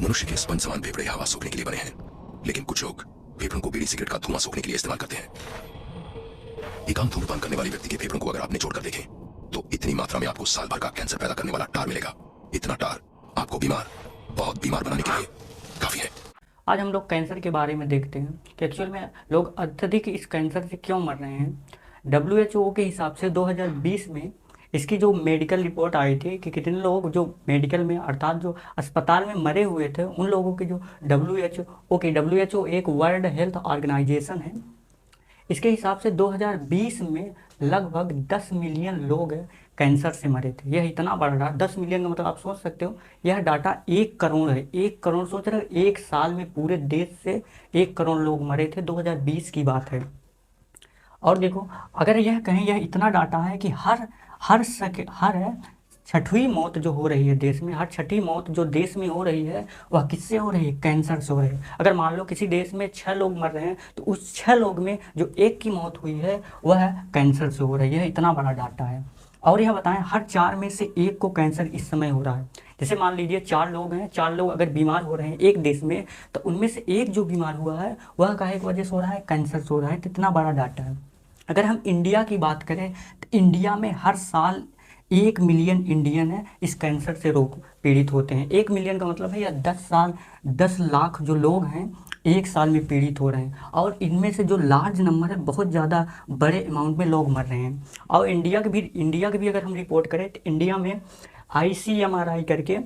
मनुष्य के स्पंज समान फेफड़े हवा सोखने के लिए बने हैं, लेकिन कुछ लोग फेफड़ों को बीड़ी सिगरेट का धुआं सोखने के लिए इस्तेमाल करते हैं। एकांत धूम्रपान करने वाले व्यक्ति के फेफड़ों को अगर आप निचोड़ कर देखें तो इतनी मात्रा में आपको साल भर का कैंसर पैदा करने वाला टार मिलेगा। इतना टार आपको बीमार, बहुत बीमार बनाने के लिए काफी है। आज हम लोग कैंसर के बारे में देखते हैं कि एक्चुअल में लोग अत्यधिक इस कैंसर से क्यों मर रहे हैं। WHO के हिसाब से 2020 में इसकी जो मेडिकल रिपोर्ट आई थी कि कितने लोग जो मेडिकल में अर्थात जो अस्पताल में मरे हुए थे उन लोगों की जो WHO एक वर्ल्ड हेल्थ ऑर्गेनाइजेशन है, इसके हिसाब से 2020 में लगभग 10 मिलियन लोग कैंसर से मरे थे। यह इतना बड़ा डाटा, 10 मिलियन का मतलब आप सोच सकते हो यह डाटा 1 करोड़ है। 1 करोड़ सोच रहे हो, एक साल में पूरे देश से 1 करोड़ लोग मरे थे, 2020 की बात है। और देखो अगर यह कहें यह इतना डाटा है कि हर छठवीं मौत जो हो रही है देश में, हर छठी मौत जो देश में हो रही है वह किससे हो रही है? कैंसर से हो रही है। अगर मान लो किसी देश में 6 लोग मर रहे हैं तो उस 6 लोग में जो 1 की मौत हुई है वह कैंसर से हो रही है। इतना बड़ा डाटा है। और यह बताएं हर 4 में से 1 को कैंसर इस समय हो रहा है। जैसे मान लीजिए 4 लोग हैं, 4 लोग अगर बीमार हो रहे हैं एक देश में तो उनमें से 1 जो बीमार हुआ है वह काहे की वजह से हो रहा है? कैंसर से हो रहा है। तो इतना बड़ा डाटा है। अगर हम इंडिया की बात करें तो इंडिया में हर साल 1 मिलियन इंडियन है इस कैंसर से रोग पीड़ित होते हैं। 1 मिलियन का मतलब है या 10 लाख जो लोग हैं 1 साल में पीड़ित हो रहे हैं। और इनमें से जो लार्ज नंबर है, बहुत ज़्यादा बड़े अमाउंट में लोग मर रहे हैं। और इंडिया की भी अगर हम रिपोर्ट करें तो इंडिया में ICMR करके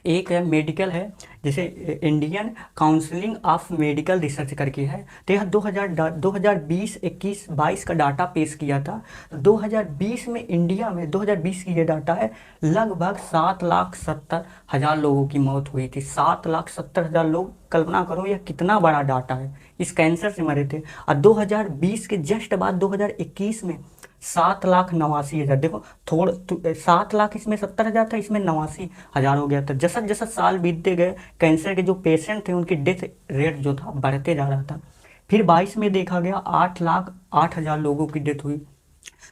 एक है मेडिकल है, जैसे Indian counselling of medical research करके है। तो यह 2020, 21, 22 का डाटा पेश किया था। 2020 में इंडिया में 2020 की ये डाटा है, लगभग 7,70,000 लोगों की मौत हुई थी। 7,70,000 लोग, कल्पना करो यह कितना बड़ा डाटा है, इस कैंसर से मरे थे। और 2020 के जस्ट बाद 2021 में 7,89,000। देखो 7 लाख इसमें 70,000 था, इसमें 89,000 हो गया था। जैसा जैसा साल बीतते गए कैंसर के जो पेशेंट थे उनकी डेथ रेट जो था बढ़ते जा रहा था। फिर 22 में देखा गया 8,08,000 लोगों की डेथ हुई।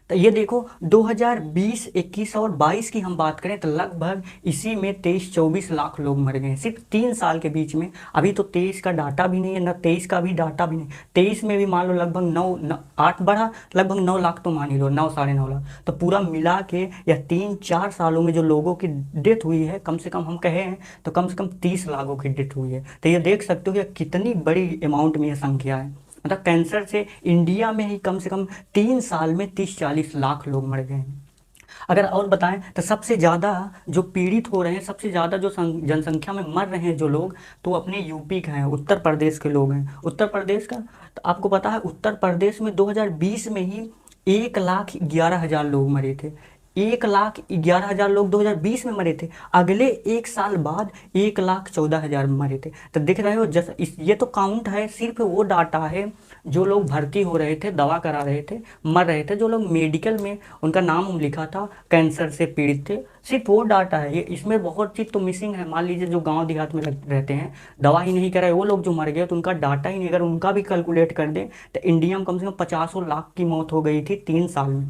तो ये देखो 2020, 21 और 22 की हम बात करें तो लगभग इसी में 23-24 लाख लोग मर गए सिर्फ 3 साल के बीच में। अभी तो 23 का डाटा भी नहीं है, ना 23 का भी डाटा भी नहीं। 23 में भी मान लो लगभग 8 बढ़ा, लगभग 9 लाख तो मान ही लो, 9 साढ़े 9 लाख। तो पूरा मिला के या 3-4 सालों में जो लोगों की डेथ हुई है, कम से कम हम कहे हैं तो कम से कम 30 लाखों की डेथ हुई है। तो ये देख सकते हो कि कितनी बड़ी अमाउंट में यह संख्या है। मतलब कैंसर से इंडिया में ही कम से कम 3 साल में 30-40 लाख लोग मर गए हैं। अगर और बताएं तो सबसे ज़्यादा जो पीड़ित हो रहे हैं, सबसे ज़्यादा जो जनसंख्या में मर रहे हैं जो लोग, तो अपने यूपी के हैं, उत्तर प्रदेश के लोग हैं। उत्तर प्रदेश का तो आपको पता है उत्तर प्रदेश में 2020 में ही 1,11,000 लोग मरे थे। 1,11,000 लोग 2020 में मरे थे। अगले 1 साल बाद 1,14,000 मरे थे। तो देख रहे हो जैसा ये तो काउंट है, सिर्फ वो डाटा है जो लोग भर्ती हो रहे थे, दवा करा रहे थे, मर रहे थे, जो लोग मेडिकल में उनका नाम लिखा था कैंसर से पीड़ित थे, सिर्फ वो डाटा है। ये इसमें बहुत चीज़ तो मिसिंग है। मान लीजिए जो गांव देहात में रहते हैं, दवा ही नहीं कराए, वो लोग जो मर गए तो उनका डाटा ही नहीं। अगर उनका भी कैलकुलेट कर दें तो इंडिया में कम से कम 50 लाख की मौत हो गई थी 3 साल में।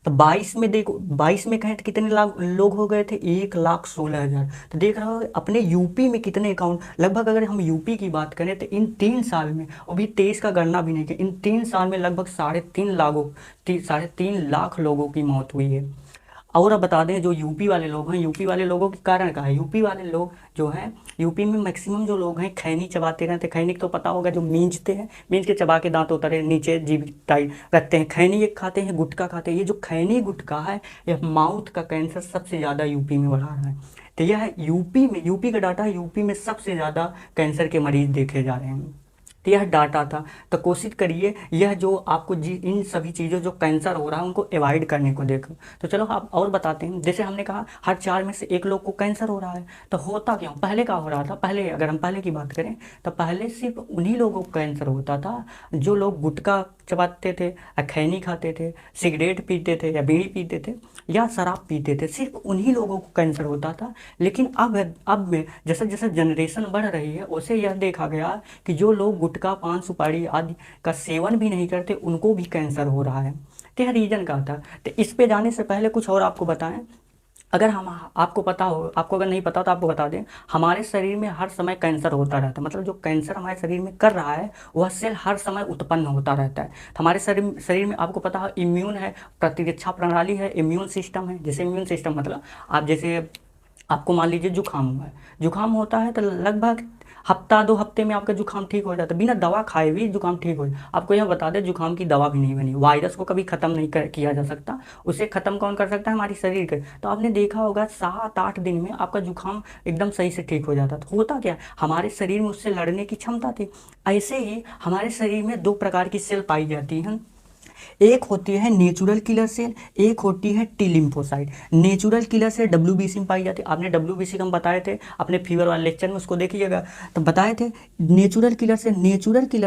तो 22 में देखो, 22 में कहें तो कितने लाख लोग हो गए थे? 1,16,000। तो देख रहे हो अपने यूपी में कितने अकाउंट, लगभग अगर हम यूपी की बात करें तो इन 3 साल में, अभी 23 का गणना भी नहीं किया, इन 3 साल में लगभग 3.5 लाख लोगों की मौत हुई है। और अब बता दें जो यूपी वाले लोग हैं, यूपी वाले लोगों के कारण का है, यूपी वाले लोग जो हैं, यूपी में मैक्सिमम जो लोग हैं खैनी चबाते रहते हैं। खैनी तो पता होगा, जो मींजते हैं, मींज के चबा के दांत उतरे नीचे जीभ टाइट रखते हैं। खैनी एक खाते हैं, गुटखा खाते हैं। ये जो खैनी गुटखा है, यह माउथ का कैंसर सबसे ज़्यादा यूपी में बढ़ा रहा है। तो यह है यूपी में, यूपी का डाटा है, यूपी में सबसे ज़्यादा कैंसर के मरीज देखे जा रहे हैं। तो यह डाटा था। तो कोशिश करिए यह जो आपको इन सभी चीज़ों जो कैंसर हो रहा है उनको अवॉइड करने को देखो। तो चलो आप और बताते हैं। जैसे हमने कहा हर 4 में से 1 लोग को कैंसर हो रहा है, तो होता क्यों? पहले क्या हो रहा था? पहले अगर हम पहले की बात करें तो पहले सिर्फ उन्हीं लोगों को कैंसर होता था जो लोग गुटखा चबाते थे, खैनी खाते थे, सिगरेट पीते थे या बीड़ी पीते थे या शराब पीते थे, सिर्फ उन्हीं लोगों को कैंसर होता था। लेकिन अब में जैसे जैसे जनरेशन बढ़ रही है उसे यह देखा गया कि जो लोग गुटखा, पान, सुपारी आदि का सेवन भी नहीं करते उनको भी कैंसर हो रहा है। तो यह रीजन क्या था? तो इस पे जाने से पहले कुछ और आपको बताएं। अगर हम आपको पता हो, आपको अगर नहीं पता तो आपको बता दें, हमारे शरीर में हर समय कैंसर होता रहता है। मतलब जो कैंसर हमारे शरीर में कर रहा है वह सेल हर समय उत्पन्न होता रहता है। तो हमारे शरीर में आपको पता है इम्यून है, प्रतिरक्षा प्रणाली है, इम्यून सिस्टम है। जैसे इम्यून सिस्टम मतलब आप जैसे आपको मान लीजिए जुकाम हुआ है, जुकाम होता है तो लगभग हफ्ता 2 हफ्ते में आपका जुकाम ठीक हो जाता है, बिना दवा खाए भी जुकाम ठीक हो जाए। आपको यह बता दें जुकाम की दवा भी नहीं बनी, वायरस को कभी ख़त्म नहीं किया जा सकता, उसे ख़त्म कौन कर सकता है, हमारी शरीर के। तो आपने देखा होगा 7-8 दिन में आपका जुकाम एकदम सही से ठीक हो जाता। तो होता क्या, हमारे शरीर में उससे लड़ने की क्षमता थी। ऐसे ही हमारे शरीर में 2 प्रकार की सेल पाई जाती हैं, एक होती है नेचुरल किलर सेल, एक होती है T lymphocyte. Natural killer cell WBC में पाई जाती है। आपने डब्ल्यूबीसी का हम बताए थे अपने फीवर वाले लेक्चर में, उसको देखिएगा, तो बताए थे नेचुरल किलर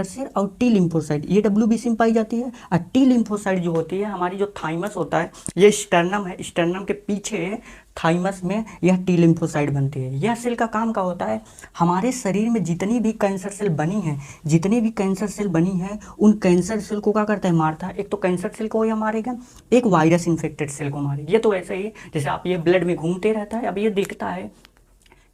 सेल और टी लिम्फोसाइट ये डब्ल्यूबीसी में पाई जाती है। और टी लिम्फोसाइट जो होती है, हमारी जो थाइमस होता है, ये स्टर्नम है, स्टर्नम के पीछे थाइमस में यह टी लिम्फोसाइट बनती है। यह सेल का काम का होता है, हमारे शरीर में जितनी भी कैंसर सेल बनी है, जितनी भी कैंसर सेल बनी है, उन कैंसर सेल को क्या करता है, मारता है। एक तो कैंसर सेल को यह मारेगा, एक वायरस इन्फेक्टेड सेल को मारेगा। ये तो ऐसे ही जैसे आप ये ब्लड में घूमते रहता है। अब ये देखता है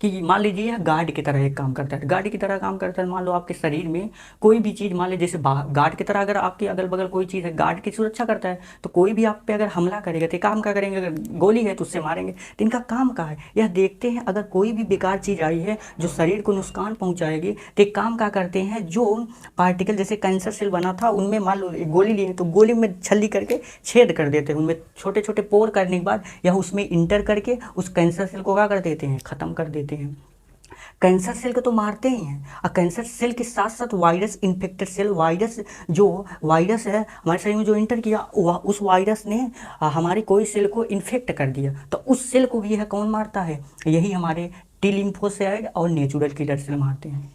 कि मान लीजिए यह गार्ड की तरह एक काम करता है, गार्ड की तरह काम करता है। मान लो आपके शरीर में कोई भी चीज़, मान लीजिए जैसे गार्ड की तरह अगर आपके अगल बगल कोई चीज़ है, गार्ड की सुरक्षा करता है, तो कोई भी आप पे अगर हमला करेगा तो काम क्या करेंगे, अगर गोली है तो उससे मारेंगे। तो इनका काम क्या है, यह देखते हैं अगर कोई भी बेकार चीज़ आई है जो शरीर को नुकसान पहुँचाएगी, तो एक काम क्या करते हैं, जो पार्टिकल जैसे कैंसर सेल बना था उनमें मान लो एक गोली ली है तो गोली में छल्ली करके छेद कर देते हैं, उनमें छोटे छोटे पोर करने के बाद यह उसमें इंटर करके उस कैंसर सेल को क्या कर देते हैं, ख़त्म कर देते हैं। कैंसर सेल को तो मारते ही हैं, और कैंसर सेल के साथ साथ वायरस इन्फेक्टेड सेल, वायरस है हमारे शरीर में जो इंटर किया, उस वायरस ने हमारे कोई सेल को इन्फेक्ट कर दिया, तो उस सेल को भी यह कौन मारता है, यही हमारे टी लिम्फोसाइट और नेचुरल किलर सेल मारते हैं।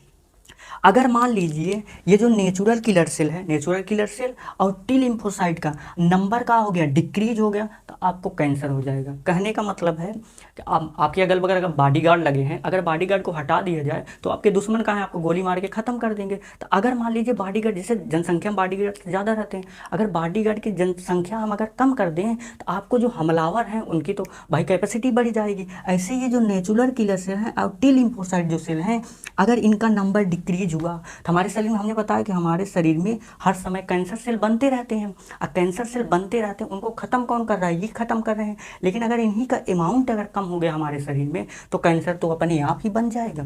अगर मान लीजिए ये जो नेचुरल किलर सेल है, नेचुरल किलर सेल और टी लिम्फोसाइट का नंबर का हो गया, डिक्रीज हो गया, तो आपको कैंसर हो जाएगा। कहने का मतलब है कि आपके अगल बगल अगर बॉडीगार्ड लगे हैं, अगर बॉडीगार्ड को हटा दिया जाए तो आपके दुश्मन कहाँ है, आपको गोली मार के ख़त्म कर देंगे। तो अगर मान लीजिए बॉडीगार्ड, जैसे जनसंख्या में बॉडीगार्ड ज़्यादा रहते हैं, अगर बॉडीगार्ड की जनसंख्या हम अगर कम कर दें तो आपको जो हमलावर हैं उनकी तो भाई कैपेसिटी बढ़ जाएगी। ऐसे ये जो नेचुरल किलर सेल हैं और टी लिम्फोसाइट जो सेल हैं, अगर इनका नंबर डिक्रीज हुआ तो हमारे शरीर में, हमने बताया कि हमारे शरीर में हर समय कैंसर सेल बनते रहते हैं, और कैंसर सेल बनते रहते हैं, उनको ख़त्म कौन कर रहा है, ये ख़त्म कर रहे हैं। लेकिन अगर इन्हीं का अमाउंट अगर कम हो गया हमारे शरीर में तो कैंसर तो अपने आप ही बन जाएगा।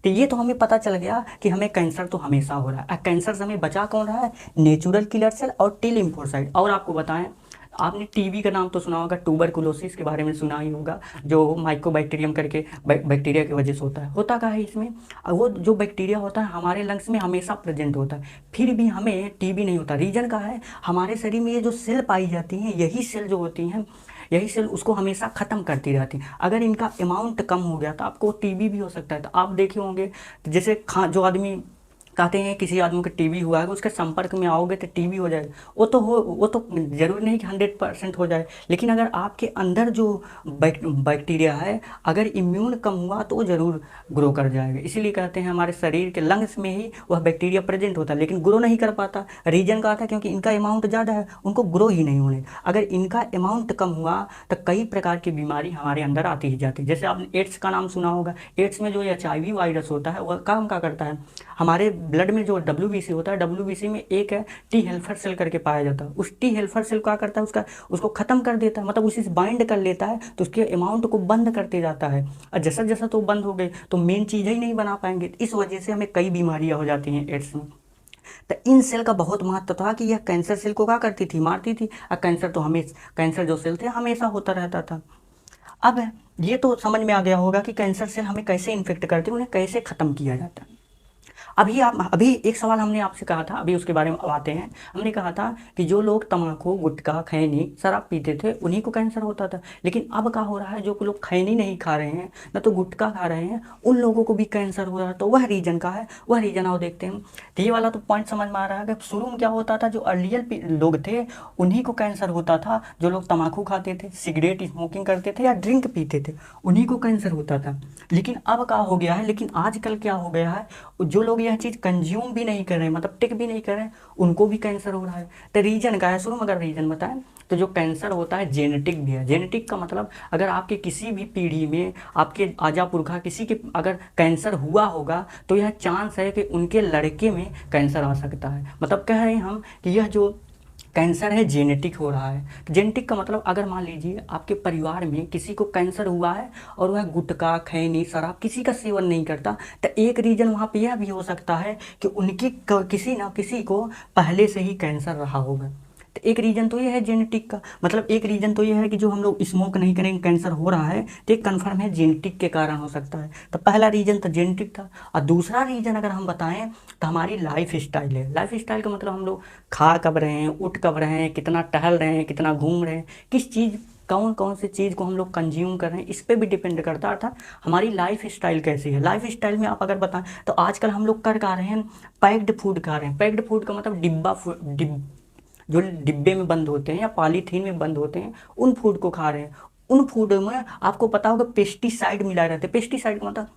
तो ये तो हमें पता चल गया कि हमें कैंसर तो हमेशा हो रहा है। कैंसर से हमें बचा कौन रहा है, नेचुरल किलर सेल और टी लिम्फोसाइट। और आपको बताएं, आपने टीबी का नाम तो सुना होगा, ट्यूबरकुलोसिस के बारे में सुना ही होगा, जो माइकोबैक्टीरियम करके बैक्टीरिया की वजह से होता है। होता क्या है इसमें, वो जो बैक्टीरिया होता है हमारे लंग्स में हमेशा प्रेजेंट होता है, फिर भी हमें टीबी नहीं होता। रीजन क्या है, हमारे शरीर में ये जो सेल पाई जाती हैं, यही सेल जो होती हैं, यही सेल उसको हमेशा ख़त्म करती रहती है। अगर इनका अमाउंट कम हो गया तो आपको टीबी भी हो सकता है। तो आप देखे होंगे जैसे जो आदमी कहते हैं किसी आदमी को टीबी हुआ है, उसके संपर्क में आओगे तो टीबी हो जाएगा, वो तो ज़रूरी नहीं कि 100% हो जाए, लेकिन अगर आपके अंदर जो बैक्टीरिया है अगर इम्यून कम हुआ तो वो ज़रूर ग्रो कर जाएगा। इसीलिए कहते हैं हमारे शरीर के लंग्स में ही वह बैक्टीरिया प्रेजेंट होता है, लेकिन ग्रो नहीं कर पाता। रीजन का था क्योंकि इनका अमाउंट ज़्यादा है, उनको ग्रो ही नहीं होने। अगर इनका अमाउंट कम हुआ तो कई प्रकार की बीमारी हमारे अंदर आती ही जाती है। जैसे आपने एड्स का नाम सुना होगा, एड्स में जो HIV वायरस होता है वह काम क्या करता है, हमारे ब्लड में जो WBC होता है, WBC में एक है टी हेल्पर सेल करके पाया जाता है। उस टी हेल्पर सेल क्या करता है, उसको ख़त्म कर देता है, मतलब उसी से बाइंड कर लेता है, तो उसके अमाउंट को बंद करते जाता है। और जैसा जैसा तो बंद हो गए तो मेन चीज़ ही नहीं बना पाएंगे। इस वजह से हमें कई बीमारियाँ हो जाती हैं एड्स में। तो इन सेल का बहुत महत्व था कि यह कैंसर सेल को क्या करती थी, मारती थी। और कैंसर जो सेल थे हमेशा होता रहता था। अब ये तो समझ में आ गया होगा कि कैंसर सेल हमें कैसे इन्फेक्ट करते हैं, उन्हें कैसे ख़त्म किया जाता है। अभी एक सवाल हमने आपसे कहा था, अभी उसके बारे में आते हैं। हमने कहा था कि जो लोग तम्बाकू, गुटखा, खैनी, शराब पीते थे उन्हीं को कैंसर होता था। लेकिन अब क्या हो रहा है, जो लोग खैनी नहीं खा रहे हैं, न तो गुटखा खा रहे हैं, उन लोगों को भी कैंसर हो रहा है। तो वह रीजन का है, वह रीजन आओ देखते हैं। तो ये वाला तो पॉइंट समझ में आ रहा है कि शुरू में क्या होता था, जो अर्लियर लोग थे उन्हीं को कैंसर होता था। जो लोग तम्बाकू खाते थे, सिगरेट स्मोकिंग करते थे या ड्रिंक पीते थे, उन्हीं को कैंसर होता था। लेकिन अब क्या हो गया है, लेकिन आजकल क्या हो गया है, जो लोग यह चीज़ कंज्यूम भी नहीं कर रहे हैं, मतलब टिक भी नहीं कर रहे हैं, उनको भी कैंसर हो रहा है। तो रीजन का है, शुरू में अगर रीजन बताएं तो जो कैंसर होता है जेनेटिक भी है। जेनेटिक का मतलब अगर आपके किसी भी पीढ़ी में आपके आजा पुरखा किसी के अगर कैंसर हुआ होगा तो यह चांस है कि उनके लड़के में कैंसर आ सकता है। मतलब कह रहे हैं हम कि यह जो कैंसर है जेनेटिक हो रहा है। जेनेटिक का मतलब अगर मान लीजिए आपके परिवार में किसी को कैंसर हुआ है और वह गुटखा खैनी शराब किसी का सेवन नहीं करता, तो एक रीजन वहाँ पे यह भी हो सकता है कि उनकी किसी ना किसी को पहले से ही कैंसर रहा होगा। तो एक रीजन तो ये है जेनेटिक का, मतलब एक रीजन तो ये है कि जो हम लोग स्मोक नहीं करेंगे कैंसर हो रहा है, तो एक कन्फर्म है जेनेटिक के कारण हो सकता है। तो पहला रीजन तो जेनेटिक था। और दूसरा रीजन अगर हम बताएं तो हमारी लाइफ स्टाइल है। लाइफ स्टाइल का मतलब हम लोग खा कब रहे हैं, उठ कब रहे हैं, कितना टहल रहे हैं, कितना घूम रहे हैं, किस चीज़ कौन कौन सी चीज़ को हम लोग कंज्यूम कर रहे हैं, इस पर भी डिपेंड करता है। अर्थात हमारी लाइफ स्टाइल कैसी है। लाइफ स्टाइल में आप अगर बताएं तो आजकल हम लोग कर खा रहे हैं, पैक्ड फूड खा रहे हैं। पैक्ड फूड का मतलब जो डिब्बे में बंद होते हैं या पॉलीथीन में बंद होते हैं, उन फूड को खा रहे हैं। उन फूड में आपको पता होगा पेस्टिसाइड मिलाए रहते हैं। पेस्टिसाइड का मतलब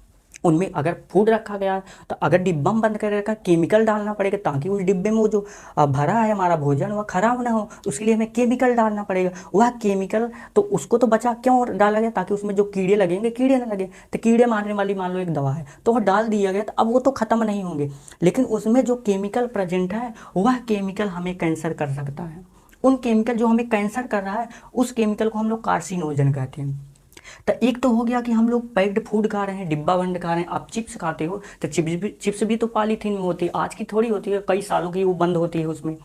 उनमें अगर फूड रखा गया तो अगर डिब्बा में बंद कर रखा, केमिकल डालना पड़ेगा ताकि उस डिब्बे में वो जो भरा है हमारा भोजन वह खराब ना हो, उसके लिए हमें केमिकल डालना पड़ेगा। वह केमिकल तो उसको तो बचा क्यों डाला गया, ताकि उसमें जो कीड़े लगेंगे कीड़े ना लगे। तो कीड़े मारने वाली मान लो एक दवा है तो वह डाल दिया गया, तो अब वो तो ख़त्म नहीं होंगे, लेकिन उसमें जो केमिकल प्रेजेंट है वह केमिकल हमें कैंसर कर सकता है। उन केमिकल जो हमें कैंसर कर रहा है उस केमिकल को हम लोग कार्सिनोजन कहते हैं। तो एक तो हो गया कि हम लोग पैक्ड फूड खा रहे हैं, डिब्बा बंद खा रहे हैं। आप चिप्स खाते हो तो चिप्स भी तो पॉलीथीन में होती है, आज की थोड़ी होती है, कई सालों की वो बंद होती है उसमें।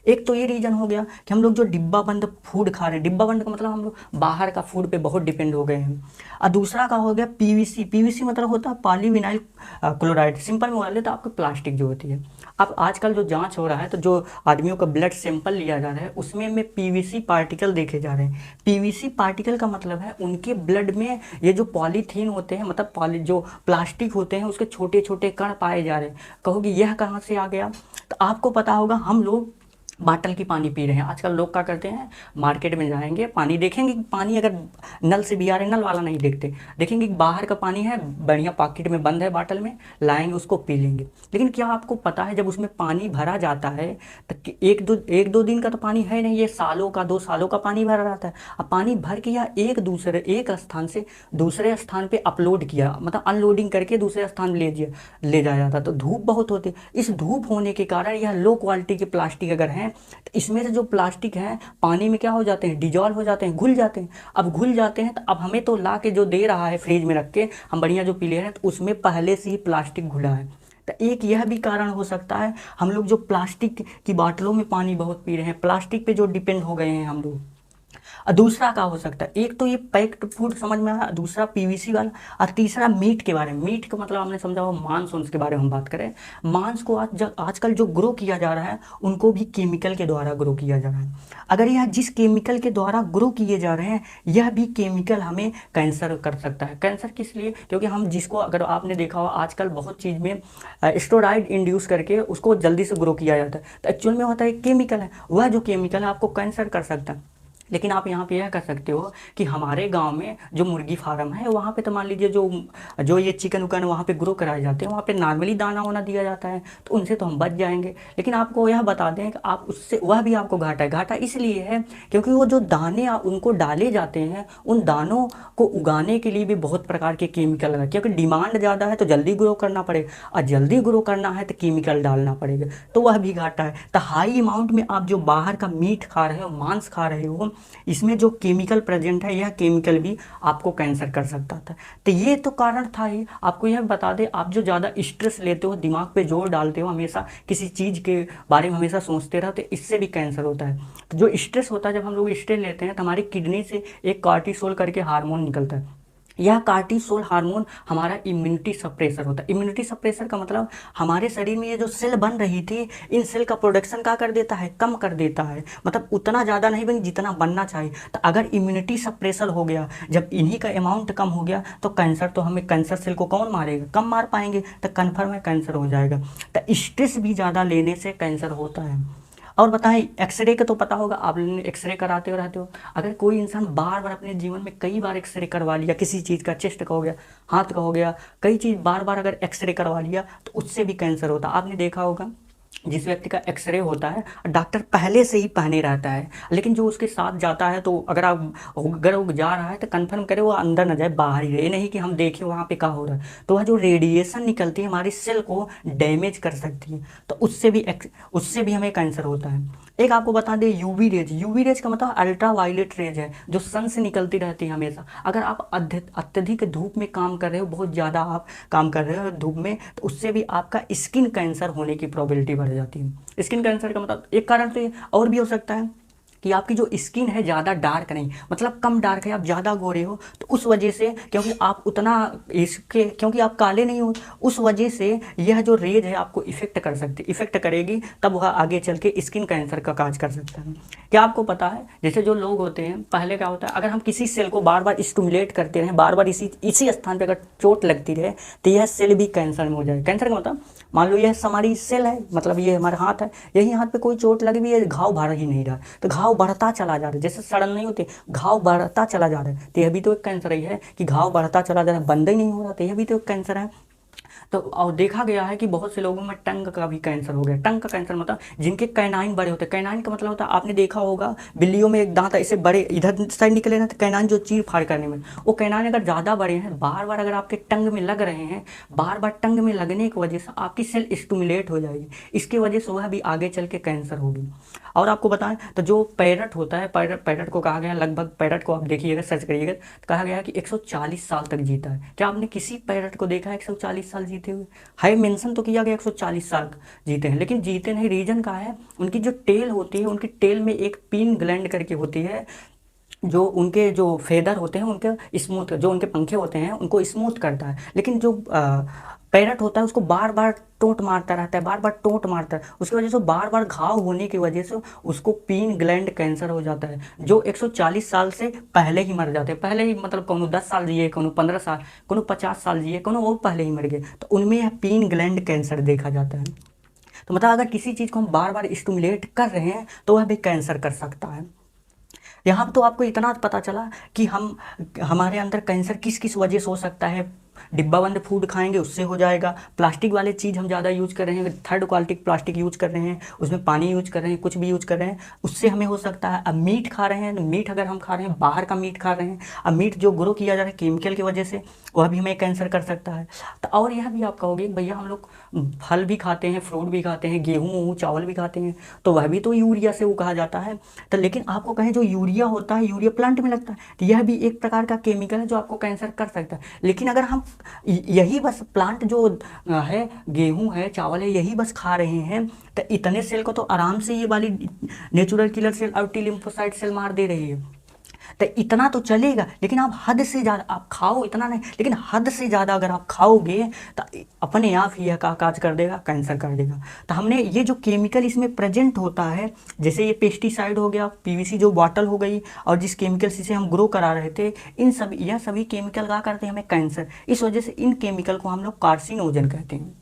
एक तो ये रीजन हो गया कि हम लोग जो डिब्बा बंद फूड खा रहे हैं, डिब्बा बंद का मतलब हम लोग बाहर का फूड पे बहुत डिपेंड हो गए हैं। और दूसरा का हो गया पीवीसी। पीवीसी मतलब होता है पॉलीविनाइल क्लोराइड, सिंपल में बोल ले तो आपकी प्लास्टिक जो होती है। अब आजकल जो जांच हो रहा है तो जो आदमियों का ब्लड सैंपल लिया जा रहा है उसमें में पीवीसी पार्टिकल देखे जा रहे हैं। पीवीसी पार्टिकल का मतलब है उनके ब्लड में ये जो पॉलीथीन होते हैं, मतलब जो प्लास्टिक होते हैं उसके छोटे छोटे कण पाए जा रहे हैं। कहोगे यह कहाँ से आ गया, तो आपको पता होगा हम लोग बाटल की पानी पी रहे हैं। आजकल लोग क्या करते हैं, मार्केट में जाएंगे पानी देखेंगे, पानी अगर नल से भी आ रहा है, नल वाला नहीं देखते, देखेंगे कि बाहर का पानी है बढ़िया पैकेट में बंद है बाटल में, लाएंगे उसको पी लेंगे। लेकिन क्या आपको पता है जब उसमें पानी भरा जाता है तो एक दो दिन का तो पानी है नहीं, ये सालों का 2 सालों का पानी भरा रहता है। अब पानी भर के यह एक स्थान से दूसरे स्थान पे अपलोड किया, मतलब अनलोडिंग करके दूसरे स्थान ले जाया जाता। तो धूप बहुत होती है, इस धूप होने के कारण यह लो क्वालिटी के प्लास्टिक अगर हैं तो इसमें से जो प्लास्टिक है पानी में क्या हो जाते हैं, डिजॉल्व हो जाते हैं, घुल जाते हैं। अब घुल जाते हैं तो अब हमें तो ला के जो दे रहा है फ्रिज में रख के हम बढ़िया जो पी ले रहे हैं तो उसमें पहले से ही प्लास्टिक घुला है। तो एक यह भी कारण हो सकता है, हम लोग जो प्लास्टिक की बोतलों में पानी बहुत पी रहे हैं, प्लास्टिक पे जो डिपेंड हो गए हैं हम लोग। और दूसरा क्या हो सकता है, एक तो ये पैक्ड फूड समझ में आया, दूसरा पीवीसी वाला, और तीसरा मीट के बारे में। मीट का मतलब हमने समझा वो मांस, उनके बारे में हम बात करें। मांस को आजकल जो ग्रो किया जा रहा है उनको भी केमिकल के द्वारा ग्रो किया जा रहा है। अगर यह जिस केमिकल के द्वारा ग्रो किए जा रहे हैं यह भी केमिकल हमें कैंसर कर सकता है। कैंसर किस लिए, क्योंकि हम जिसको अगर आपने देखा हो आजकल बहुत चीज़ में स्टेरॉइड इंड्यूस करके उसको जल्दी से ग्रो किया जाता है, तो एक्चुअल में होता है केमिकल है, वह जो केमिकल है आपको कैंसर कर सकता है। लेकिन आप यहाँ पे यह कर सकते हो कि हमारे गांव में जो मुर्गी फार्म है वहाँ पे तो मान लीजिए जो ये चिकन उकन वहाँ पे ग्रो कराए जाते हैं, वहाँ पे नॉर्मली दाना वाना दिया जाता है, तो उनसे तो हम बच जाएंगे। लेकिन आपको यह बता दें कि आप उससे वह भी आपको घाटा है। घाटा इसलिए है क्योंकि वो जो दाने उनको डाले जाते हैं उन दानों को उगाने के लिए भी बहुत प्रकार के केमिकल लगा, क्योंकि डिमांड ज़्यादा है तो जल्दी ग्रो करना पड़ेगा, और जल्दी ग्रो करना है तो केमिकल डालना पड़ेगा, तो वह भी घाटा है। तो हाई अमाउंट में आप जो बाहर का मीट खा रहे हो, मांस खा रहे हो, इसमें जो केमिकल प्रेजेंट है यह केमिकल भी आपको कैंसर कर सकता था। तो ये तो कारण था ही। आपको यह बता दें, आप जो ज़्यादा स्ट्रेस लेते हो, दिमाग पे जोर डालते हो, हमेशा किसी चीज़ के बारे में हमेशा सोचते रहते हो, इससे भी कैंसर होता है। तो जो स्ट्रेस होता है, जब हम लोग स्ट्रेस लेते हैं तो हमारी किडनी से एक कॉर्टिसोल करके हार्मोन निकलता है। यह कार्टिसोल हार्मोन हमारा इम्यूनिटी सप्रेसर होता है। इम्यूनिटी सप्रेसर का मतलब हमारे शरीर में ये जो सेल बन रही थी, इन सेल का प्रोडक्शन क्या कर देता है, कम कर देता है, मतलब उतना ज़्यादा नहीं बन जितना बनना चाहिए। तो अगर इम्यूनिटी सप्रेसर हो गया, जब इन्हीं का अमाउंट कम हो गया तो कैंसर, तो हमें कैंसर सेल को कौन मारेगा, कम मार पाएंगे, तो कन्फर्म है कैंसर हो जाएगा। तो स्ट्रेस भी ज़्यादा लेने से कैंसर होता है। और बताएं, एक्सरे का तो पता होगा, आप लोगों ने एक्सरे कराते हो रहते हो। अगर कोई इंसान बार बार अपने जीवन में कई बार एक्सरे करवा लिया, किसी चीज़ का, चेस्ट का हो गया, हाथ का हो गया, कई चीज़ बार बार अगर एक्सरे करवा लिया तो उससे भी कैंसर होता है। आपने देखा होगा जिस व्यक्ति का एक्सरे होता है डॉक्टर पहले से ही पहने रहता है, लेकिन जो उसके साथ जाता है तो अगर वो जा रहा है तो कंफर्म करे वो अंदर न जाए, बाहर ही रहे, नहीं कि हम देखें वहाँ पे क्या हो रहा है। तो वह जो रेडिएशन निकलती है हमारी सेल को डैमेज कर सकती है, तो उससे भी हमें कैंसर होता है। एक आपको बता दें यूवी रेज, यूवी रेज का मतलब अल्ट्रा वायलेट रेज है, जो सन से निकलती रहती है हमेशा। अगर आप अत्यधिक धूप में काम कर रहे हो, बहुत ज़्यादा आप काम कर रहे हो धूप में, तो उससे भी आपका स्किन कैंसर होने की प्रोबेबिलिटी बढ़ जाती है। स्किन कैंसर का मतलब एक कारण तो ये और भी हो सकता है कि आपकी जो स्किन है ज़्यादा डार्क नहीं, मतलब कम डार्क है, आप ज़्यादा गोरे हो, तो उस वजह से, क्योंकि आप काले नहीं हो, उस वजह से यह जो रेज है आपको इफेक्ट करेगी, तब वह आगे चल के स्किन कैंसर का काज कर सकता है। क्या आपको पता है, जैसे जो लोग होते हैं, पहले क्या होता है, अगर हम किसी सेल को बार बार स्टिमुलेट करते रहें, बार बार इसी स्थान पर अगर चोट लगती रहे, तो यह सेल भी कैंसर में हो जाए। कैंसर का मतलब, मान लो यह हमारी सेल है, मतलब ये हमारा हाथ है, यही हाथ पे कोई चोट लगी हुई है, घाव भर ही नहीं रहा, तो घाव बढ़ता चला जा रहा है, जैसे सड़न नहीं होती, घाव बढ़ता चला जा रहा है, तो यह भी तो एक कैंसर ही है कि घाव बढ़ता चला जा रहा है, बंद ही नहीं हो रहा, तो यह भी तो एक कैंसर है। तो और देखा गया है कि बहुत से लोगों में टंग का भी कैंसर हो गया। टंग का कैंसर मतलब जिनके कैनाइन बड़े होते हैं, कैनाइन का मतलब होता है, आपने देखा होगा बिल्लियों में एक दांत ऐसे बड़े इधर साइड निकले ना, तो कैनाइन जो चीर फाड़ करने में, वो कैनाइन अगर ज़्यादा बड़े हैं, बार बार अगर आपके टंग में लग रहे हैं, बार बार टंग में लगने की वजह से आपकी सेल स्टिमुलेट हो जाएगी, इसकी वजह से वह भी आगे चल के कैंसर होगी। और आपको बताएं तो जो पैरट होता है, पैरट को कहा गया, लगभग पैरट को आप देखिएगा, सर्च करिएगा, तो कहा गया है कि 140 साल तक जीता है। क्या आपने किसी पैरट को देखा है 140 साल जीते हुए? है मेंशन तो किया गया 140 साल जीते हैं, लेकिन जीते नहीं। रीजन का है, उनकी जो टेल होती है, उनकी टेल में एक पिन ग्लैंड करके होती है, जो उनके जो फेदर होते हैं, उनके स्मूथ, जो उनके पंखे होते हैं उनको स्मूथ करता है। लेकिन जो पैरट होता है उसको बार बार टोंट मारता रहता है, बार बार टोंट मारता है, उसकी वजह से बार बार घाव होने की वजह से उसको पिन ग्लैंड कैंसर हो जाता है, जो 140 साल से पहले ही मर जाते हैं। पहले ही मतलब कोनो 10 साल जिए, कोनो 15 साल, कोनो 50 साल जिए, कोनो और पहले ही मर गए, तो उनमें यह पिन ग्लैंड कैंसर देखा जाता है। तो मतलब अगर किसी चीज़ को हम बार बार स्टिमुलेट कर रहे हैं तो वह भी कैंसर कर सकता है। यहाँ तो आपको इतना पता चला कि हमारे अंदर कैंसर किस किस वजह से हो सकता है। डिब्बा बंद फूड खाएंगे उससे हो जाएगा, प्लास्टिक वाले चीज़ हम ज़्यादा यूज कर रहे हैं, थर्ड क्वालिटी प्लास्टिक यूज कर रहे हैं, उसमें पानी यूज कर रहे हैं, कुछ भी यूज कर रहे हैं, उससे हमें हो सकता है। अब मीट खा रहे हैं, तो मीट अगर हम खा रहे हैं, बाहर का मीट खा रहे हैं, अब मीट जो ग्रो किया जा रहा है केमिकल की वजह से, वह भी हमें कैंसर कर सकता है। तो और यह भी आप कहोगे भैया हम लोग फल भी खाते हैं, फ्रूट भी खाते हैं, गेहूँ चावल भी खाते हैं, तो वह भी तो यूरिया से वो कहा जाता है। तो लेकिन आपको कहें जो यूरिया होता है, यूरिया प्लांट में लगता है, तो यह भी एक प्रकार का केमिकल है जो आपको कैंसर कर सकता है। लेकिन अगर हम यही बस प्लांट जो है, गेहूं है, चावल है, यही बस खा रहे हैं, तो इतने सेल को तो आराम से ये वाली नेचुरल किलर सेल और टी लिम्फोसाइट सेल मार दे रही है। तो इतना तो चलेगा, लेकिन आप हद से ज़्यादा आप खाओ, इतना नहीं, लेकिन हद से ज़्यादा अगर आप खाओगे तो अपने आप ही यह काज कर देगा, कैंसर कर देगा। तो हमने ये जो केमिकल इसमें प्रेजेंट होता है, जैसे ये पेस्टिसाइड हो गया, पीवीसी जो बॉटल हो गई, और जिस केमिकल से हम ग्रो करा रहे थे, यह सभी केमिकल क्या करते हैं हमें कैंसर। इस वजह से इन केमिकल को हम लोग कार्सिनोजन कहते हैं।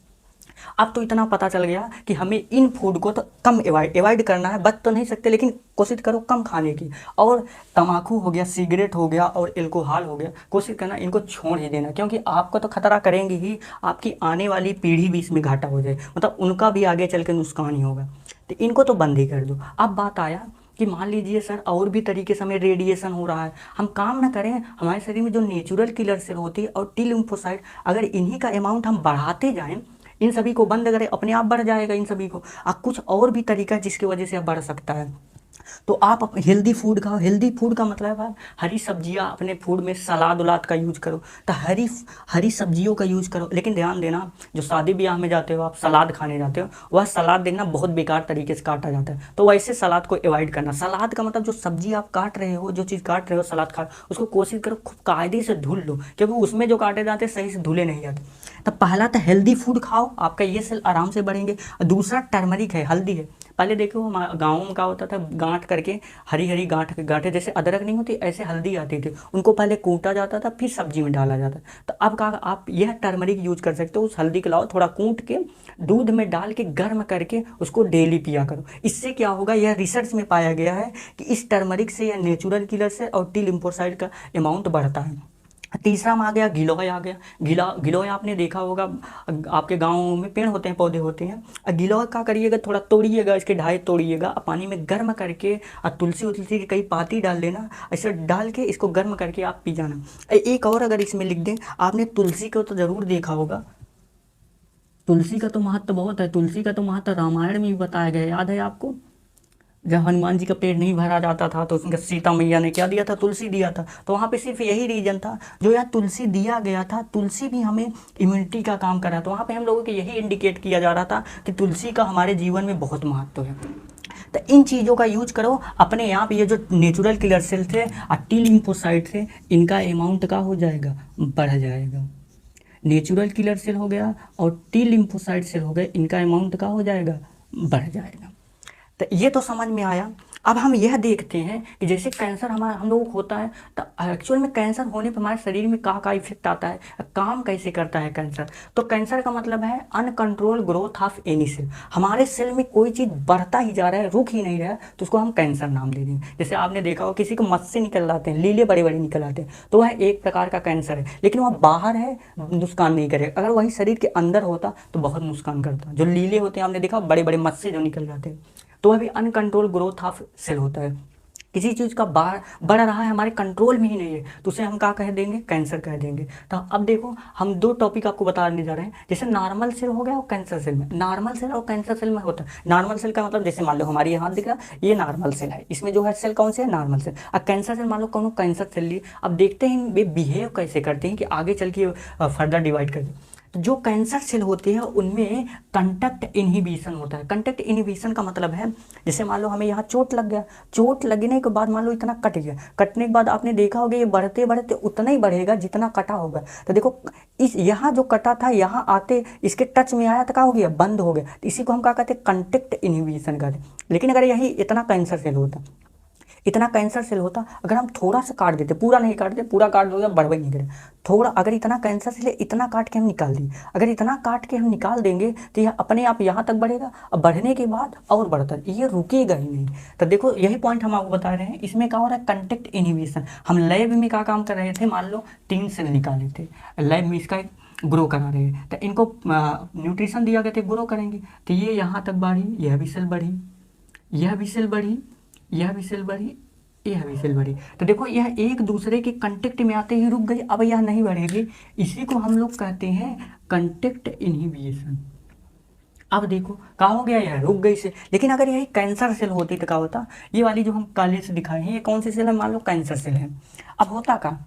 अब तो इतना पता चल गया कि हमें इन फूड को तो कम एवॉइड करना है, बच तो नहीं सकते, लेकिन कोशिश करो कम खाने की। और तम्बाकू हो गया, सिगरेट हो गया और एल्कोहल हो गया, कोशिश करना इनको छोड़ ही देना, क्योंकि आपको तो खतरा करेंगे ही, आपकी आने वाली पीढ़ी भी इसमें घाटा हो जाए, मतलब उनका भी आगे चल के नुकसान ही होगा। तो इनको तो बंद ही कर दो। अब बात आया कि मान लीजिए सर और भी तरीके से हमें रेडिएशन हो रहा है, हम काम ना करें, हमारे शरीर में जो नेचुरल किलर सेल होती है और टी लिम्फोसाइट, अगर इन्हीं का अमाउंट हम बढ़ाते जाएं, इन सभी को बंद करें, अपने आप बढ़ जाएगा इन सभी को। कुछ और भी तरीका जिसकी वजह से बढ़ सकता है। तो आप हेल्दी फूड खाओ। हेल्दी फूड का मतलब है हरी सब्जियां अपने फूड में, सलाद उलाद का यूज करो, तो हरी सब्जियों का यूज करो। लेकिन ध्यान देना, जो शादी ब्याह में जाते हो, आप सलाद खाने जाते हो, वह सलाद देखना बहुत बेकार तरीके से काटा जाता है, तो वैसे सलाद को अवॉइड करना। सलाद का मतलब जो सब्जी आप काट रहे हो, जो चीज़ काट रहे हो सलाद खा, उसको कोशिश करो खूब कायदे से धुल लो, क्योंकि उसमें जो काटे जाते हैं सही से धुले नहीं जाते। तो पहला तो हेल्दी फूड खाओ, आपका ये सेल आराम से बढ़ेंगे। दूसरा टर्मरिक है, हल्दी है, पहले देखो हमारे गाँव में क्या होता था, गांठ करके हरी हरी गांठें जैसे अदरक नहीं होती ऐसे हल्दी आती थी, उनको पहले कूटा जाता था फिर सब्जी में डाला जाता। तो अब का आप यह टर्मरिक यूज कर सकते हो, उस हल्दी को लाओ थोड़ा कूट के दूध में डाल के गर्म करके उसको डेली पिया करो। इससे क्या होगा, यह रिसर्च में पाया गया है कि इस टर्मरिक से या नेचुरल किलर से और टी लिम्फोसाइड का अमाउंट बढ़ता है। तीसरा में आ गया गिलोय आ गया। गिलोय आपने देखा होगा, आपके गाँव में पेड़ होते हैं, पौधे होते हैं। गिलोय क्या करिएगा, थोड़ा तोड़िएगा, इसके ढाई तोड़िएगा, पानी में गर्म करके और तुलसी की कई पाती डाल लेना, ऐसे डाल के इसको गर्म करके आप पी जाना। एक और अगर इसमें लिख दें, आपने तुलसी को तो ज़रूर देखा होगा, तुलसी का तो महत्व बहुत है, तुलसी का तो महत्व रामायण में भी बताया गया है, याद है आपको? जब हनुमान जी का पेट नहीं भरा जाता था तो उसमें सीता मैया ने क्या दिया था, तुलसी दिया था। तो वहाँ पे सिर्फ यही रीजन था, जो यार तुलसी दिया गया था, तुलसी भी हमें इम्यूनिटी का काम कर रहा था। वहाँ पे हम लोगों को यही इंडिकेट किया जा रहा था कि तुलसी का हमारे जीवन में बहुत महत्व है। तो इन चीज़ों का यूज करो अपने आप। ये जो नेचुरल किलर सेल थे और टी लिम्फोसाइट थे, इनका अमाउंट का हो जाएगा, बढ़ जाएगा। नेचुरल किलर सेल हो गया और टी लिम्फोसाइट सेल हो गए, इनका अमाउंट का हो जाएगा, बढ़ जाएगा। तो ये तो समझ में आया। अब हम यह देखते हैं कि जैसे कैंसर हम लोगों को होता है, तो एक्चुअल में कैंसर होने पर हमारे शरीर में का इफेक्ट आता है, काम कैसे करता है कैंसर। तो कैंसर का मतलब है uncontrol growth of any cell. हमारे सेल में कोई चीज़ बढ़ता ही जा रहा है, रुक ही नहीं रहा है, तो उसको हम कैंसर नाम दे देंगे। जैसे आपने देखा हो किसी को मस्से निकल आते हैं, लीले बड़े बड़े निकल आते हैं, तो वह एक प्रकार का कैंसर है, लेकिन वह बाहर है, नुकसान नहीं करेगा। अगर वही शरीर के अंदर होता तो बहुत नुकसान करता। जो लीले होते हैं, आपने देखा बड़े बड़े मस्से जो निकल जाते हैं, तो वह भी अनकंट्रोल ग्रोथ ऑफ सेल होता है। किसी चीज़ का बढ़ रहा है, हमारे कंट्रोल में ही नहीं है, तो उसे हम क्या कह देंगे, कैंसर कह देंगे। तो अब देखो हम दो टॉपिक आपको बताने जा रहे हैं, जैसे नॉर्मल सेल हो गया और कैंसर सेल में। नॉर्मल सेल और कैंसर सेल में होता है, नॉर्मल सेल का मतलब जैसे मान लो हमारी हाथ दिख रहा है, ये नॉर्मल सेल है, इसमें जो है सेल कौन से है, नॉर्मल सेल। अब कैंसर सेल मान लो कौन कैंसर सेल लिए, अब देखते हैं वे बिहेव कैसे करते हैं कि आगे चल के फर्दर डिवाइड कर दें। जो कैंसर सेल होते हैं उनमें कंटेक्ट इनहिबिशन होता है। कंटेक्ट इनहिबिशन का मतलब है, जैसे मान लो हमें यहाँ चोट लग गया, चोट लगने के बाद मान लो इतना कट गया, कटने के बाद आपने देखा होगा ये बढ़ते बढ़ते उतना ही बढ़ेगा जितना कटा होगा। तो देखो इस यहाँ जो कटा था, यहाँ आते इसके टच में आया तो क्या हो गया, बंद हो गया। तो इसी को हम क्या कहते हैं, कंटेक्ट इनहिबिशन कहते हैं। लेकिन अगर यही इतना कैंसर सेल होता, इतना कैंसर सेल होता, अगर हम थोड़ा सा काट देते, पूरा नहीं काटते, पूरा काट दोगे बढ़ नहीं करे, थोड़ा, अगर इतना कैंसर सेल है इतना काट के हम निकाल दिए, अगर इतना काट के हम निकाल देंगे तो यह अपने आप यहाँ तक बढ़ेगा, और बढ़ने के बाद और बढ़ता है, ये रुकेगा ही नहीं। तो देखो यही पॉइंट हम आपको बता रहे हैं। इसमें क्या हो रहा है, कंटेक्ट इनहिबिशन। हम लैब में क्या काम कर रहे थे, मान लो 3 सेल निकाले थे, लैब में इसका ग्रो करा रहे हैं, तो इनको न्यूट्रिशन दिया गया था, ग्रो करेंगे। तो ये यहाँ तक बढ़ी, यह भी सेल बढ़ी, यह भी सेल बढ़ी, यह भी सेल बढ़ी, यह भी सेल बढ़ी। तो देखो यह एक दूसरे के कंटेक्ट में आते ही रुक गई, अब यह नहीं बढ़ेगी। इसी को हम लोग कहते हैं कंटेक्ट इनहिबिशन। अब देखो क्या हो गया, यह रुक गई से। लेकिन अगर यही कैंसर सेल होती तो क्या होता, ये वाली जो हम काले से दिखाए हैं, ये कौन सी सेल है, मान लो कैंसर सेल है। अब होता का,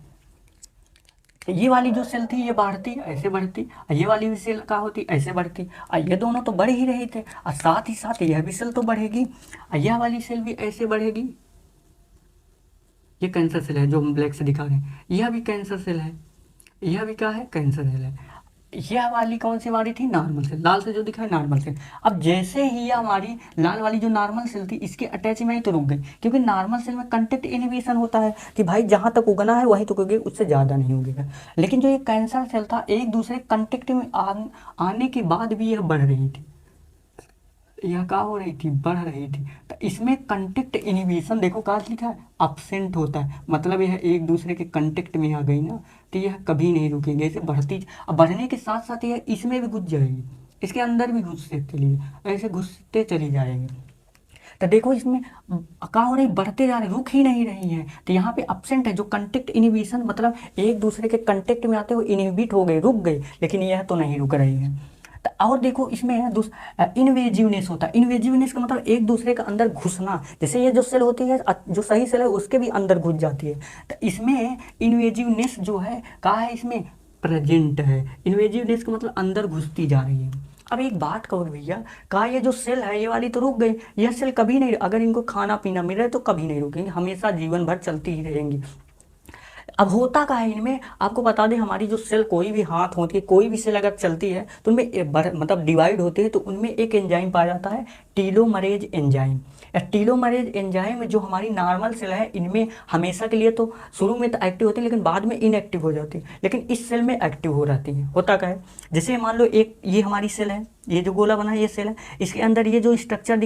ये वाली जो सेल थी ये बढ़ती ऐसे बढ़ती, ये वाली भी सेल क्या होती ऐसे बढ़ती, और ये दोनों तो बढ़ ही रहे थे, और साथ ही साथ यह भी सेल तो बढ़ेगी, और यह वाली सेल भी ऐसे बढ़ेगी। ये कैंसर सेल है जो हम ब्लैक से दिखा रहे हैं, यह भी कैंसर सेल है, यह भी क्या है, कैंसर सेल है। यह वाली कौन सी हमारी थी, नॉर्मल सेल, लाल से जो दिखा है नॉर्मल सेल। अब जैसे ही यह हमारी लाल वाली जो नॉर्मल सेल थी इसके अटैच में ही तो रुक गई, क्योंकि नॉर्मल सेल में कंटेक्ट इनहिबिशन होता है कि भाई जहाँ तक उगना है वहीं तक उगे, उससे ज़्यादा नहीं उगेगा। लेकिन जो ये कैंसर सेल था, एक दूसरे कंटेक्ट में आने के बाद भी यह बढ़ रही थी, यह क्या हो रही थी, बढ़ रही थी। तो इसमें कंटेक्ट इनहिबिशन देखो क्या लिखा है, अब्सेंट होता है, मतलब यह एक दूसरे के कंटेक्ट में आ गई ना, तो यह कभी नहीं रुकेंगे, ऐसे बढ़ती, अब बढ़ने के साथ साथ यह इसमें भी घुस जाएगी, इसके अंदर भी घुसते चलिए, ऐसे घुसते चली जाएंगे। तो देखो इसमें क्या हो रही, बढ़ते जा रहे, रुक ही नहीं रही है। तो यहाँ पे अब्सेंट है, जो कंटेक्ट इनहिबिशन मतलब एक दूसरे के कंटेक्ट में आते हुए इनहिबिट हो गए, रुक गए, लेकिन यह तो नहीं रुक रही है। और देखो इसमें इन्वेजिवनेस होता है। इन्वेजिवनेस का मतलब एक दूसरे के अंदर घुसना, जैसे ये जो सेल होती है जो सही सेल है उसके भी अंदर घुस जाती है। तो इसमें इन्वेजिवनेस जो है कहा है, इसमें प्रेजेंट है। इन्वेजिवनेस का मतलब अंदर घुसती जा रही है। अब एक बात कहो भैया, कहा ये जो सेल है ये वाली तो रुक गई, यह सेल कभी नहीं, अगर इनको खाना पीना मिल रहा है तो कभी नहीं रुकेंगे, हमेशा जीवन भर चलती ही रहेंगी। अब होता क्या है इनमें, आपको बता दें, हमारी जो सेल कोई भी हाथ होती है, कोई भी सेल अगर चलती है तो उनमें मतलब डिवाइड होते हैं, तो उनमें एक एंजाइम पाया जाता है, टीलोमरेज एंजाइम। टीलोमरेज एंजाइम जो हमारी नॉर्मल सेल है इनमें हमेशा के लिए तो शुरू में तो एक्टिव होती है, लेकिन बाद में इनएक्टिव हो जाती है, लेकिन इस सेल में एक्टिव हो रहती है। होता क्या है, जैसे मान लो एक ये हमारी सेल है, ये जो गोला बना है ये सेल है, इसके अंदर ये जो स्ट्रक्चर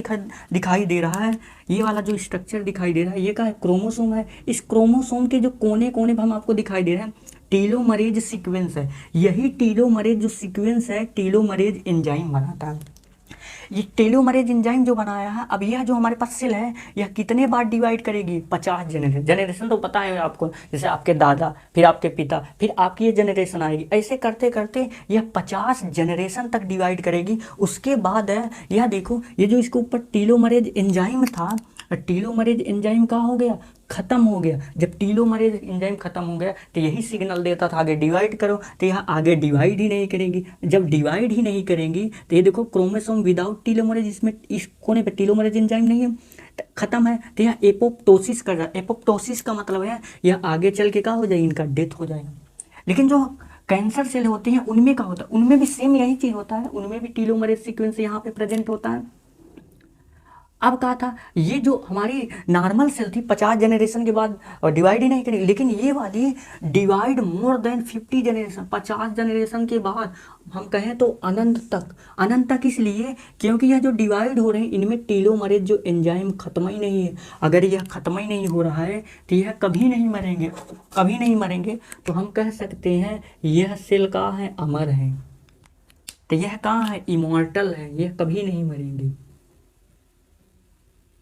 दिखाई दे रहा है, ये वाला जो स्ट्रक्चर दिखाई दे रहा है, ये क्या है, क्रोमोसोम है। इस क्रोमोसोम के जो कोने कोने हम आपको दिखाई दे रहे हैं, टीलोमरेज सीक्वेंस है। यही टीलोमरेज जो सीक्वेंस है, टीलोमरेज एंजाइम बनाता है। ये टेलोमरेज एंजाइम जो बनाया है, अब यह जो हमारे पास सेल है, यह कितने बार डिवाइड करेगी, 50 जनरेशन तो पता है आपको, जैसे आपके दादा, फिर आपके पिता, फिर आपकी ये जनरेशन आएगी, ऐसे करते करते यह 50 जनरेशन तक डिवाइड करेगी। उसके बाद है यह देखो, ये जो इसके ऊपर टेलोमरेज एंजाइम था, टीलोमरेज एंजाइम का हो गया, खत्म हो गया। जब टीलोमरेज एंजाइम खत्म हो गया तो यही सिग्नल देता था आगे डिवाइड करो, तो यह आगे डिवाइड ही नहीं करेंगी। जब डिवाइड ही नहीं करेंगी तो ये देखो क्रोमोसोम विदाउट टीलोमरेज, इसमें इस कोने पे टीलोमरेज एंजाइम नहीं है, खत्म है, तो यह एपोप्टोसिस कर रहा है। एपोप्टोसिस का मतलब है यह आगे चल के क्या हो जाएगी, इनका डेथ हो जाएगा। लेकिन जो कैंसर सेल होते हैं उनमें क्या होता है, उनमें भी सेम यही चीज़ होता है, उनमें भी टीलोमरेज सीक्वेंस यहाँ पे प्रेजेंट होता है। अब कहा था ये जो हमारी नॉर्मल सेल थी 50 जनरेशन के बाद डिवाइड ही नहीं करेगी, लेकिन ये वाली divide more than 50 generation, 50 generation के बाद हम कहें तो अनंत तक इसलिए क्योंकि यह जो डिवाइड हो रहे हैं इनमें टीलोमरेज जो एंजाइम खत्म ही नहीं है। अगर यह खत्म ही नहीं हो रहा है तो यह कभी नहीं मरेंगे, कभी नहीं मरेंगे। तो हम कह सकते हैं यह सेल कहाँ है, अमर है। तो यह कहाँ है, इमॉर्टल है, यह कभी नहीं मरेंगे,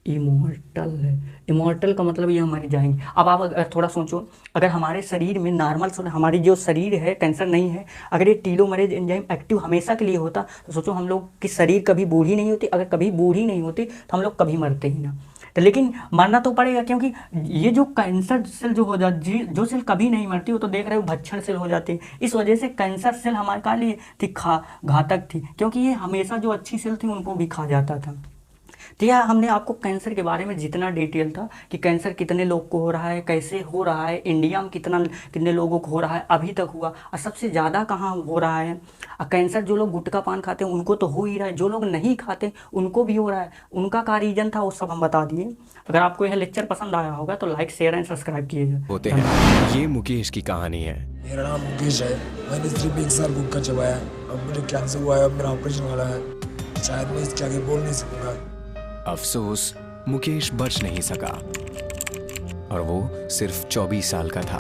इमॉर्टल है। इमॉर्टल का मतलब ये हमारी जाएंगे। अब आप अगर थोड़ा सोचो, अगर हमारे शरीर में नॉर्मल हमारी जो शरीर है, कैंसर नहीं है, अगर ये टीलोमरेज एंजाइम एक्टिव हमेशा के लिए होता तो सोचो हम लोग की शरीर कभी बूढ़ी नहीं होती। अगर कभी बूढ़ी नहीं होती तो हम लोग कभी मरते ही ना। तो लेकिन मरना तो पड़ेगा, क्योंकि ये जो कैंसर सेल जो हो जाती, जो सेल कभी नहीं मरती, वो तो देख रहे हो भक्षण सेल हो जाती है। इस वजह से कैंसर सेल हमारे का लिए थी घातक थी, क्योंकि ये हमेशा जो अच्छी सेल थी उनको भी खा जाता था। तो यह हमने आपको कैंसर के बारे में जितना डिटेल था कि कैंसर कितने लोग को हो रहा है, कैसे हो रहा है, इंडिया में कितने लोगों को हो रहा है, अभी तक हुआ, और सबसे ज़्यादा कहाँ हो रहा है। कैंसर जो लोग गुटखा पान खाते हैं उनको तो हो ही रहा है, जो लोग नहीं खाते उनको भी हो रहा है। उनका क्या रीजन था वो सब हम बता दिए। अगर आपको यह लेक्चर पसंद आया होगा तो लाइक, शेयर एंड सब्सक्राइब कीजिएगा। होते हैं। ये मुकेश की कहानी है। मेरा नाम मुकेश है। मैंने सिर्फ 1 साल गुटखा चबाया, अब मुझे कैंसर हुआ है, अब मेरा ऑपरेशन वाला है। शायद मैं इसके आगे बोल नहीं सकूँगा। अफसोस, मुकेश बच नहीं सका और वो सिर्फ 24 साल का था।